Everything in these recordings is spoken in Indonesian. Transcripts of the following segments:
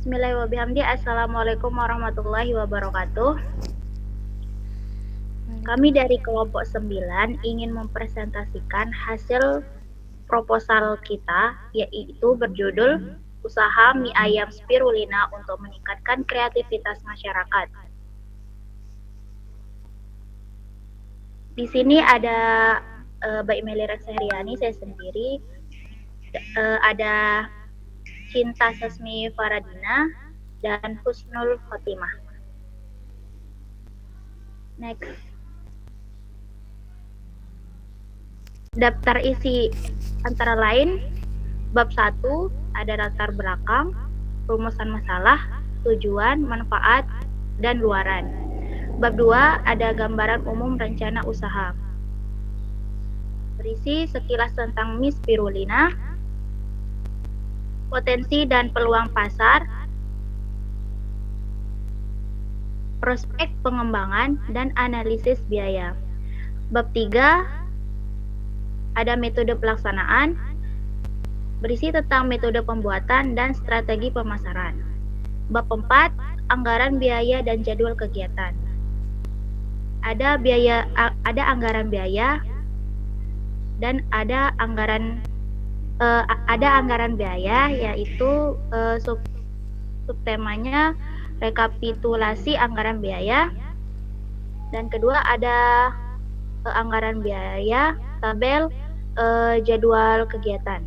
Bismillahirrahmanirrahim. Assalamualaikum warahmatullahi wabarakatuh. Kami dari kelompok 9 ingin mempresentasikan hasil proposal kita, yaitu berjudul Usaha Mie Ayam Spirulina untuk Meningkatkan Kreativitas Masyarakat. Di sini ada Mbak Imelira Sehriani, saya sendiri, ada Cinta Sasmi Faradina, dan Husnul Khotimah. Next. Daftar isi antara lain, bab 1 ada latar belakang, rumusan masalah, tujuan, manfaat, dan luaran. Bab 2 ada gambaran umum rencana usaha. Berisi sekilas tentang mie spirulina, potensi dan peluang pasar, prospek pengembangan, dan analisis biaya. Bab 3 ada metode pelaksanaan, berisi tentang metode pembuatan dan strategi pemasaran. Bab 4 anggaran biaya dan jadwal kegiatan. Ada anggaran biaya dan ada anggaran biaya, yaitu subtemanya rekapitulasi anggaran biaya, dan kedua ada anggaran biaya, tabel jadwal kegiatan.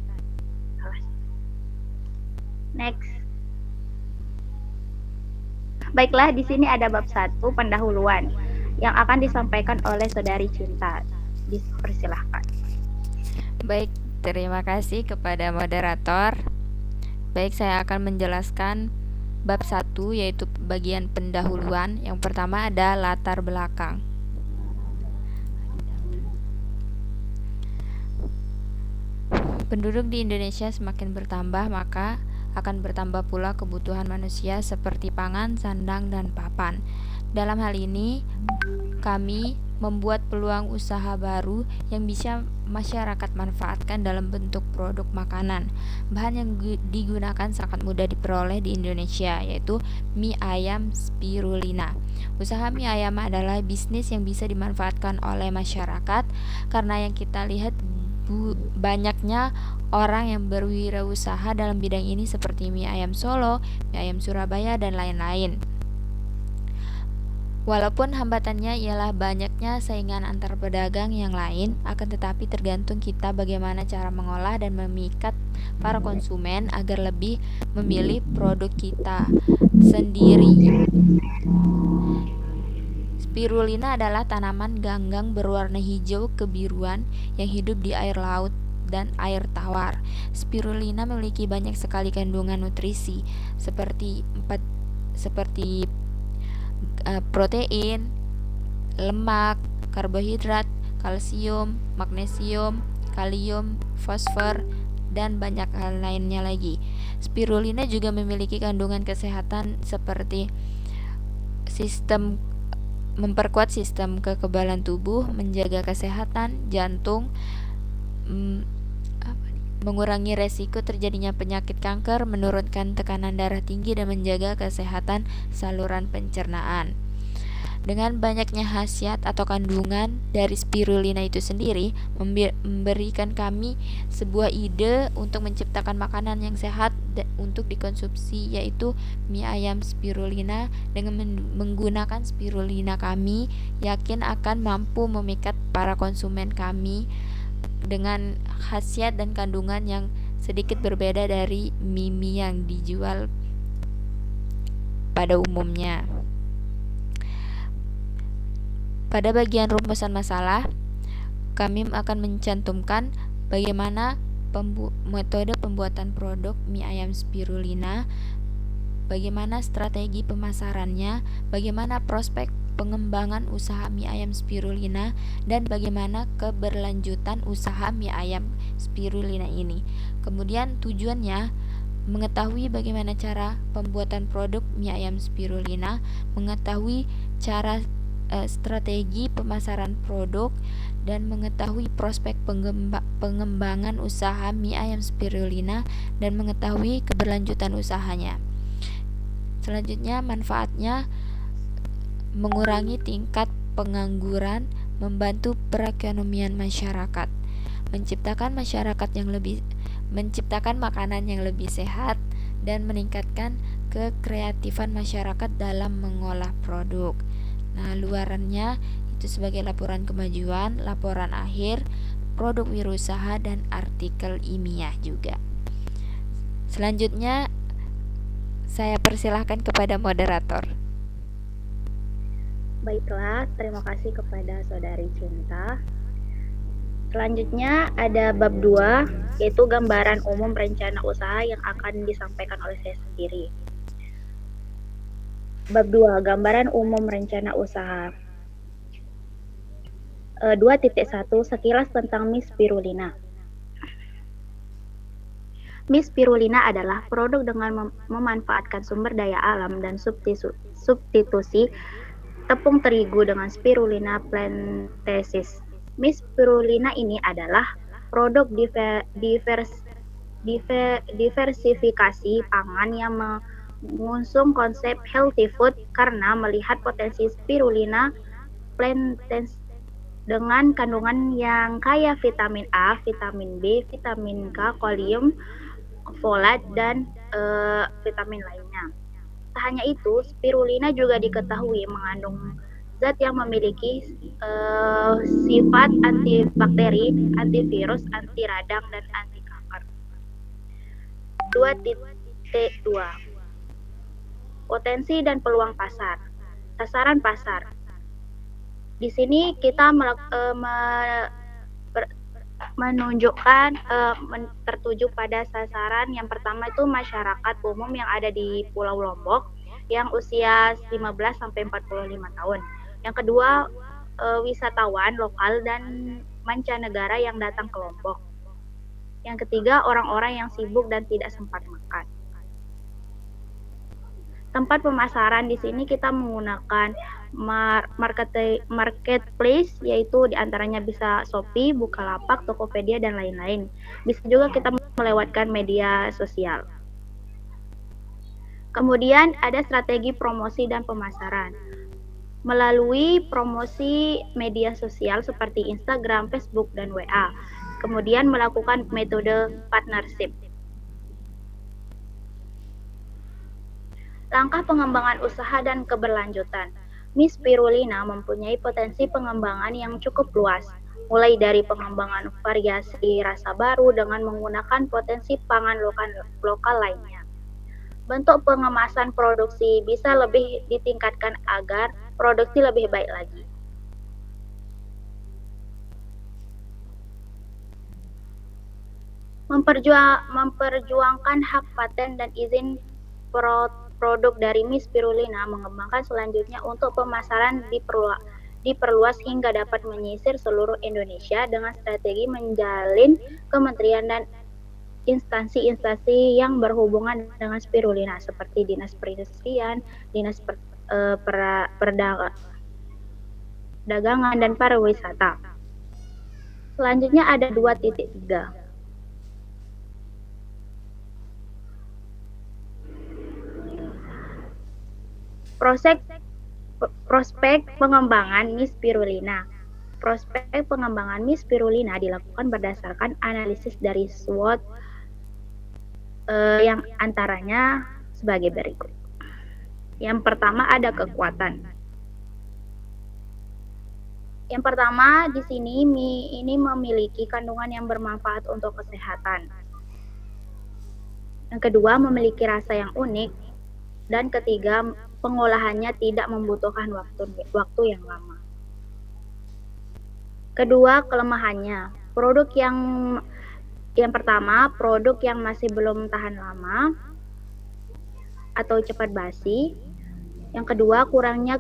Next. Baiklah, di sini ada bab 1 pendahuluan yang akan disampaikan oleh Saudari Cinta. Dipersilahkan. Baik, terima kasih kepada moderator. Baik, saya akan menjelaskan bab 1, yaitu bagian pendahuluan. Yang pertama ada latar belakang. Penduduk di Indonesia semakin bertambah, maka akan bertambah pula kebutuhan manusia seperti pangan, sandang, dan papan. Dalam hal ini, kami membuat peluang usaha baru yang bisa masyarakat manfaatkan dalam bentuk produk makanan. Bahan yang digunakan sangat mudah diperoleh di Indonesia, yaitu mie ayam spirulina. Usaha mie ayam adalah bisnis yang bisa dimanfaatkan oleh masyarakat karena yang kita lihat banyaknya orang yang berwirausaha dalam bidang ini seperti mie ayam Solo, mie ayam Surabaya, dan lain-lain. Walaupun hambatannya ialah banyaknya saingan antar pedagang yang lain, akan tetapi tergantung kita bagaimana cara mengolah dan memikat para konsumen agar lebih memilih produk kita sendiri. Spirulina adalah tanaman ganggang berwarna hijau kebiruan yang hidup di air laut dan air tawar. Spirulina memiliki banyak sekali kandungan nutrisi seperti protein, lemak, karbohidrat, kalsium, magnesium, kalium, fosfor, dan banyak hal lainnya lagi. Spirulina juga memiliki kandungan kesehatan seperti memperkuat sistem kekebalan tubuh, menjaga kesehatan jantung, mengurangi resiko terjadinya penyakit kanker, menurunkan tekanan darah tinggi, dan menjaga kesehatan saluran pencernaan. Dengan banyaknya khasiat atau kandungan dari spirulina itu sendiri, memberikan kami sebuah ide untuk menciptakan makanan yang sehat untuk dikonsumsi, yaitu mie ayam spirulina. Dengan menggunakan spirulina, kami yakin akan mampu memikat para konsumen kami dengan khasiat dan kandungan yang sedikit berbeda dari mie yang dijual pada umumnya. Pada bagian rumusan masalah, kami akan mencantumkan bagaimana metode pembuatan produk mie ayam spirulina, bagaimana strategi pemasarannya, bagaimana prospek pengembangan usaha mie ayam spirulina, dan bagaimana keberlanjutan usaha mie ayam spirulina ini. Kemudian tujuannya mengetahui bagaimana cara pembuatan produk mie ayam spirulina, mengetahui cara strategi pemasaran produk, dan mengetahui prospek pengembangan usaha mie ayam spirulina, dan mengetahui keberlanjutan usahanya. Selanjutnya, manfaatnya mengurangi tingkat pengangguran, membantu perekonomian masyarakat, menciptakan makanan yang lebih sehat, dan meningkatkan kekreatifan masyarakat dalam mengolah produk. Nah, luarannya itu sebagai laporan kemajuan, laporan akhir, produk wirausaha, dan artikel ilmiah juga. Selanjutnya, saya persilahkan kepada moderator. Baiklah, terima kasih kepada Saudari Cinta. Selanjutnya ada bab 2, yaitu gambaran umum rencana usaha yang akan disampaikan oleh saya sendiri. Bab 2, gambaran umum rencana usaha. 2.1, sekilas tentang Miss Spirulina. Miss Spirulina adalah produk dengan memanfaatkan sumber daya alam dan substitusi tepung terigu dengan Spirulina plantaensis. Miss Spirulina ini adalah produk diversifikasi pangan yang mengusung konsep healthy food karena melihat potensi Spirulina plantaensis dengan kandungan yang kaya vitamin A, vitamin B, vitamin K, kalium, folat, dan vitamin lainnya. Tak hanya itu, Spirulina juga diketahui mengandung zat yang memiliki sifat antibakteri, antivirus, anti radang, dan anti kanker. 2.2, potensi dan peluang pasar. Sasaran pasar. Di sini kita menunjukkan tertuju pada sasaran. Yang pertama itu masyarakat umum yang ada di Pulau Lombok yang usia 15 sampai 45 tahun. Yang kedua, wisatawan lokal dan mancanegara yang datang ke Lombok. Yang ketiga, orang-orang yang sibuk dan tidak sempat makan. Tempat pemasaran di sini kita menggunakan marketplace, yaitu diantaranya bisa Shopee, Bukalapak, Tokopedia, dan lain-lain. Bisa juga kita melewatkan media sosial. Kemudian ada strategi promosi dan pemasaran. Melalui promosi media sosial seperti Instagram, Facebook, dan WA. Kemudian melakukan metode partnership. Langkah pengembangan usaha dan keberlanjutan. Miss Spirulina mempunyai potensi pengembangan yang cukup luas, mulai dari pengembangan variasi rasa baru dengan menggunakan potensi pangan lokal lainnya. Bentuk pengemasan produksi bisa lebih ditingkatkan agar produksi lebih baik lagi. Memperjuangkan hak paten dan izin produk dari Miss Spirulina, mengembangkan selanjutnya untuk pemasaran diperluas hingga dapat menyisir seluruh Indonesia dengan strategi menjalin kementerian dan instansi-instansi yang berhubungan dengan Spirulina seperti Dinas Perindustrian, Dinas Perdagangan, dan Pariwisata. Selanjutnya ada 2.3. Prospek pengembangan Miss Spirulina. Prospek pengembangan Miss Spirulina dilakukan berdasarkan analisis dari SWOT yang antaranya sebagai berikut. Yang pertama ada kekuatan. Yang pertama di sini mie ini memiliki kandungan yang bermanfaat untuk kesehatan. Yang kedua memiliki rasa yang unik. Dan ketiga, pengolahannya tidak membutuhkan waktu yang lama. Kedua, kelemahannya. Yang pertama, produk yang masih belum tahan lama atau cepat basi. Yang kedua, kurangnya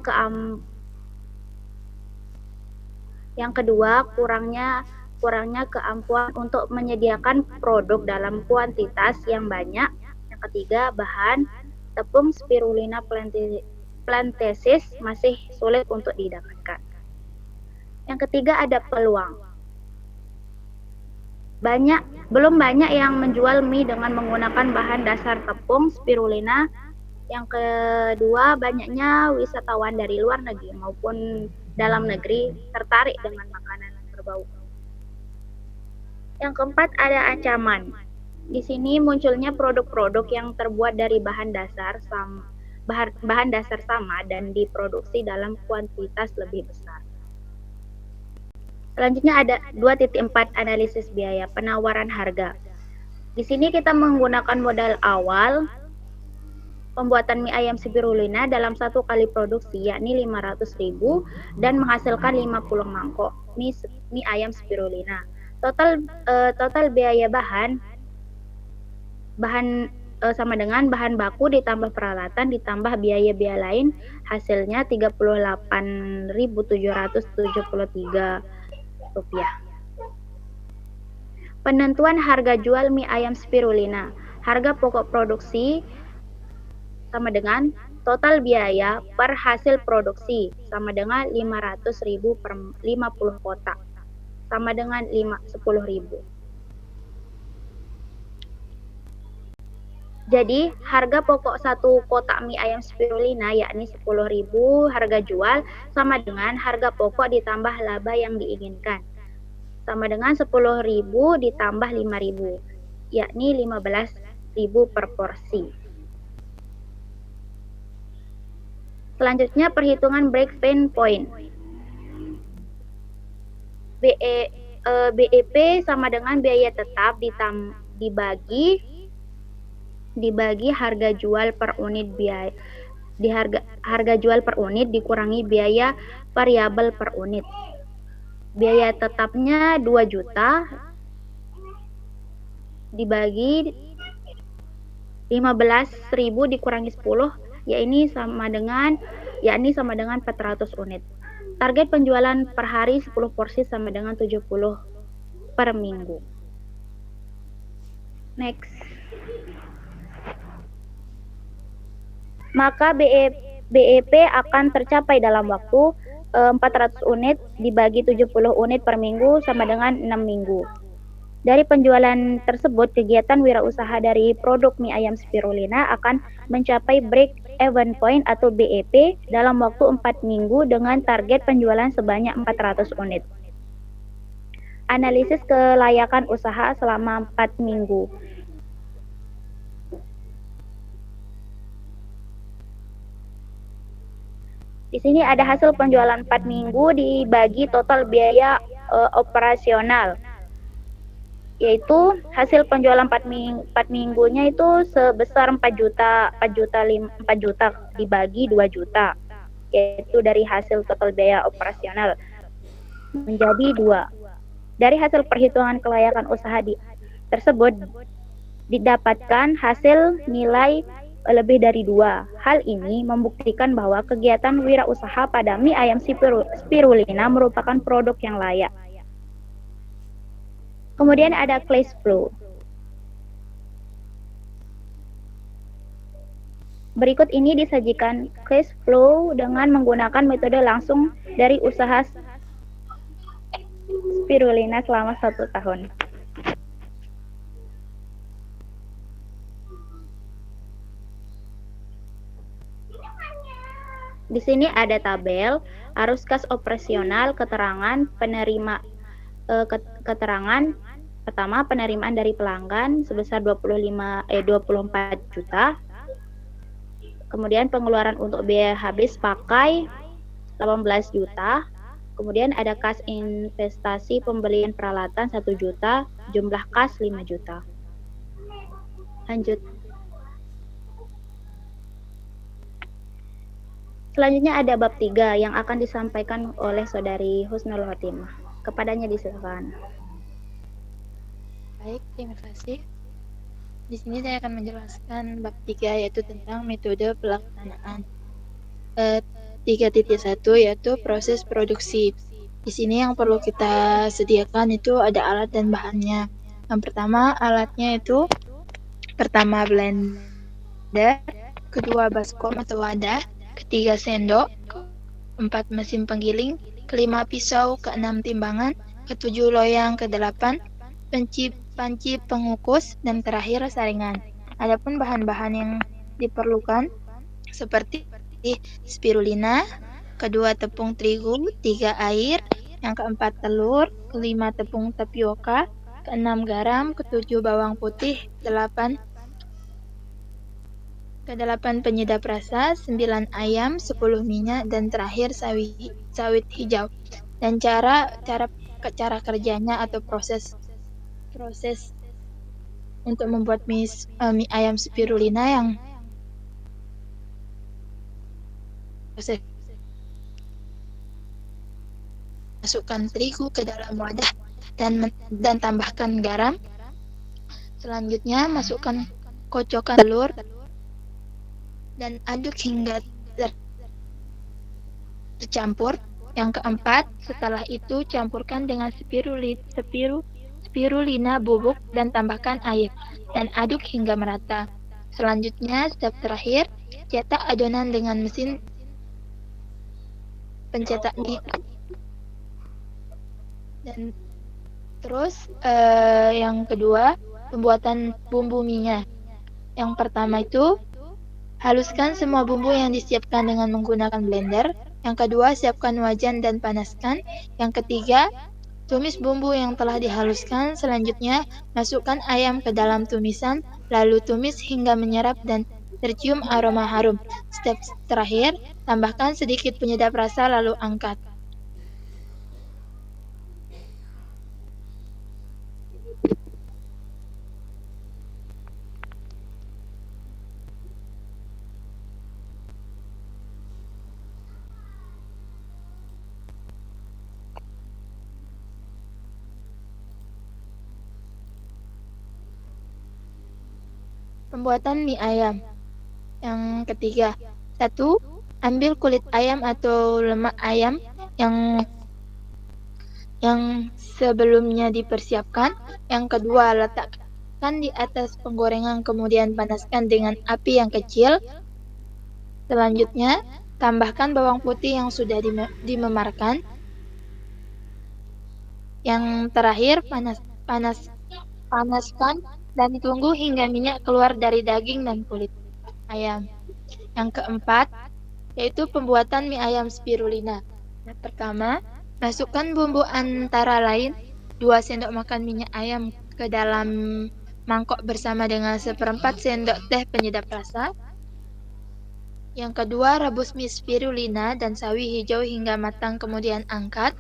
keampuhan untuk menyediakan produk dalam kuantitas yang banyak. Yang ketiga, bahan tepung Spirulina plantaensis masih sulit untuk didapatkan. Yang ketiga ada peluang. Belum banyak yang menjual mie dengan menggunakan bahan dasar tepung Spirulina Yang kedua, banyaknya wisatawan dari luar negeri maupun dalam negeri tertarik dengan makanan berbau. Yang keempat, ada ancaman. Di sini munculnya produk-produk yang terbuat dari bahan dasar sama dan diproduksi dalam kuantitas lebih besar. Selanjutnya ada 2.4 analisis biaya penawaran harga. Di sini kita menggunakan modal awal pembuatan mie ayam spirulina dalam satu kali produksi, yakni 500.000 dan menghasilkan 50 mangkok mie ayam spirulina. Total biaya bahan sama dengan bahan baku ditambah peralatan ditambah biaya-biaya lain, hasilnya Rp38.773. Penentuan harga jual mie ayam spirulina. Harga pokok produksi sama dengan total biaya per hasil produksi sama dengan 500.000 per 50 kotak sama dengan 10.000. Jadi harga pokok satu kotak mie ayam spirulina yakni 10.000 harga jual sama dengan harga pokok ditambah laba yang diinginkan sama dengan 10.000 ditambah 5.000 yakni 15.000 per porsi. Selanjutnya perhitungan break-even point. BEP sama dengan biaya tetap dibagi harga jual per unit biaya. Harga jual per unit dikurangi biaya variabel per unit. Biaya tetapnya 2 juta dibagi 15.000 dikurangi 10 yakni sama dengan 400 unit. Target penjualan per hari 10 porsi sama dengan 70 per minggu. Next. Maka BEP akan tercapai dalam waktu 400 unit dibagi 70 unit per minggu sama dengan 6 minggu. Dari penjualan tersebut, kegiatan wirausaha dari produk mie ayam spirulina akan mencapai break-even point atau BEP dalam waktu 4 minggu dengan target penjualan sebanyak 400 unit. Analisis kelayakan usaha selama 4 minggu. Di sini ada hasil penjualan 4 minggu dibagi total biaya operasional. Yaitu hasil penjualan 4 minggunya itu sebesar 4 juta dibagi 2 juta. Yaitu dari hasil total biaya operasional menjadi 2. Dari hasil perhitungan kelayakan usaha tersebut didapatkan hasil nilai lebih dari 2. Hal ini membuktikan bahwa kegiatan wirausaha pada mie ayam spirulina merupakan produk yang layak. Kemudian ada cash flow. Berikut ini disajikan cash flow dengan menggunakan metode langsung dari usaha spirulina selama 1 tahun. Di sini ada tabel arus kas operasional, keterangan pertama penerimaan dari pelanggan sebesar 24 juta. Kemudian pengeluaran untuk biaya habis pakai 18 juta. Kemudian ada kas investasi pembelian peralatan 1 juta, jumlah kas 5 juta. Lanjut. Selanjutnya ada bab 3 yang akan disampaikan oleh Saudari Husnul Khotimah. Kepadanya disilakan. Baik, terima kasih. Di sini saya akan menjelaskan bab 3 yaitu tentang metode pelaksanaan. 3.1 yaitu proses produksi. Di sini yang perlu kita sediakan itu ada alat dan bahannya. Yang pertama alatnya itu pertama blender, kedua baskom atau wadah, ketiga sendok, keempat mesin penggiling, kelima pisau, keenam timbangan, ketujuh loyang, kedelapan panci pengukus, dan terakhir saringan. Adapun bahan-bahan yang diperlukan seperti spirulina, kedua tepung terigu, 3 air, yang keempat telur, kelima tepung tapioka, keenam garam, ketujuh bawang putih, kedelapan penyedap rasa, 9 ayam, 10 minyak, dan terakhir sawit hijau. Dan cara kerjanya atau proses untuk membuat mie ayam spirulina yang proses masukkan terigu ke dalam wadah dan tambahkan garam. Selanjutnya masukkan kocokan telur dan aduk hingga tercampur. Yang keempat, setelah itu campurkan dengan spirulina bubuk dan tambahkan air dan aduk hingga merata. Selanjutnya, step terakhir, cetak adonan dengan mesin pencetak mie. Dan terus yang kedua, pembuatan bumbu mie-nya. Yang pertama itu haluskan semua bumbu yang disiapkan dengan menggunakan blender. Yang kedua, siapkan wajan dan panaskan. Yang ketiga, tumis bumbu yang telah dihaluskan. Selanjutnya, masukkan ayam ke dalam tumisan, lalu tumis hingga menyerap dan tercium aroma harum. Step terakhir, tambahkan sedikit penyedap rasa lalu angkat. Pembuatan mie ayam. Yang ketiga, 1. Ambil kulit ayam atau lemak ayam yang sebelumnya dipersiapkan. Yang kedua, letakkan di atas penggorengan kemudian panaskan dengan api yang kecil. Selanjutnya, tambahkan bawang putih yang sudah dimemarkan. Yang terakhir, panaskan dan tunggu hingga minyak keluar dari daging dan kulit ayam. Yang keempat, yaitu pembuatan mie ayam spirulina. Yang pertama, masukkan bumbu antara lain 2 sendok makan minyak ayam ke dalam mangkok bersama dengan 1/4 sendok teh penyedap rasa. Yang kedua, rebus mie spirulina dan sawi hijau hingga matang kemudian angkat.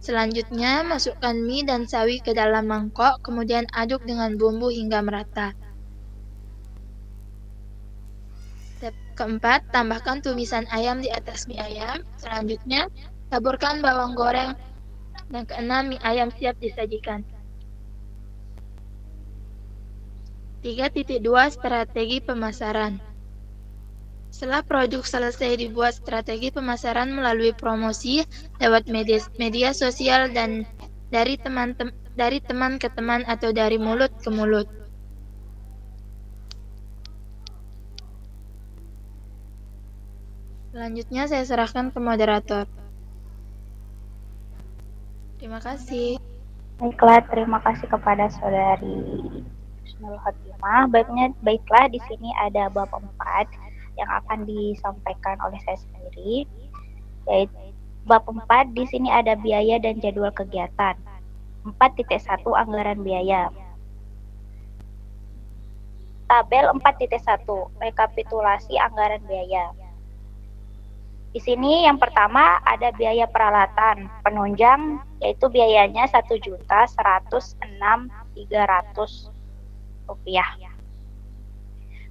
Selanjutnya, masukkan mie dan sawi ke dalam mangkok, kemudian aduk dengan bumbu hingga merata. Step keempat, tambahkan tumisan ayam di atas mie ayam. Selanjutnya, taburkan bawang goreng. Dan keenam, mie ayam siap disajikan. 3.2 Strategi pemasaran. Setelah produk selesai, dibuat strategi pemasaran melalui promosi lewat media sosial dan dari teman ke teman atau dari mulut ke mulut. Selanjutnya saya serahkan ke moderator. Terima kasih. Baiklah, terima kasih kepada saudari Husnul Khotimah. Baiklah, di sini ada bab 4 yang akan disampaikan oleh saya sendiri. Yaitu bab 4, di sini ada biaya dan jadwal kegiatan. 4.1 Anggaran biaya. Tabel 4.1 Rekapitulasi anggaran biaya. Di sini yang pertama ada biaya peralatan penunjang, yaitu biayanya Rp1.106.300.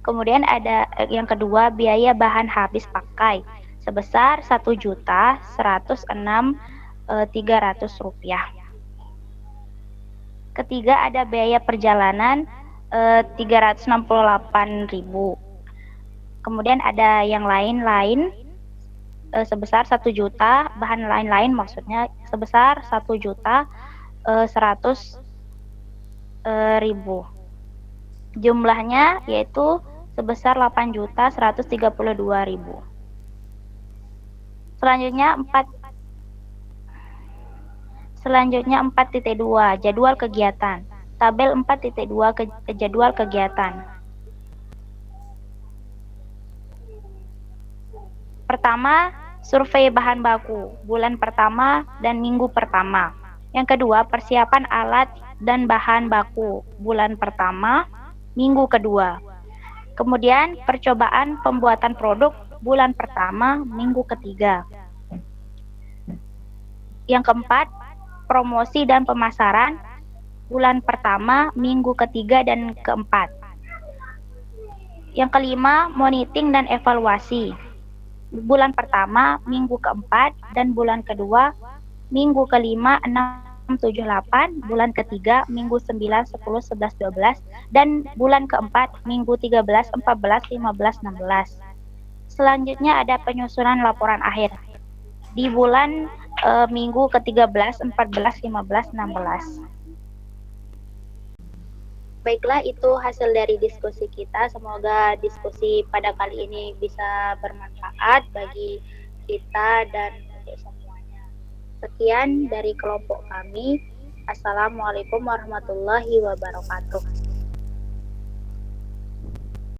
Kemudian ada yang kedua biaya bahan habis pakai sebesar Rp1.106.300. Ketiga ada biaya perjalanan 368.000. Kemudian ada yang lain-lain sebesar 1 juta, bahan lain-lain maksudnya sebesar 1.100.000. Jumlahnya yaitu sebesar 8.132.000. Selanjutnya 4.2 Jadwal kegiatan. Tabel 4.2 Jadwal kegiatan. Pertama, survei bahan baku bulan pertama dan minggu pertama. Yang kedua, persiapan alat dan bahan baku bulan pertama, minggu kedua. Kemudian, percobaan pembuatan produk bulan pertama, minggu ketiga. Yang keempat, promosi dan pemasaran bulan pertama, minggu ketiga, dan keempat. Yang kelima, monitoring dan evaluasi bulan pertama, minggu keempat, dan bulan kedua, minggu kelima, 6, 7, 8, bulan ketiga, minggu 9, 10, 11, 12, dan bulan keempat, minggu 13, 14, 15, 16. Selanjutnya ada penyusunan laporan akhir di bulan minggu ke-13, 14, 15, 16. Baiklah, itu hasil dari diskusi kita. Semoga diskusi pada kali ini bisa bermanfaat bagi kita dan untuk semuanya. Sekian dari kelompok kami. Assalamualaikum warahmatullahi wabarakatuh.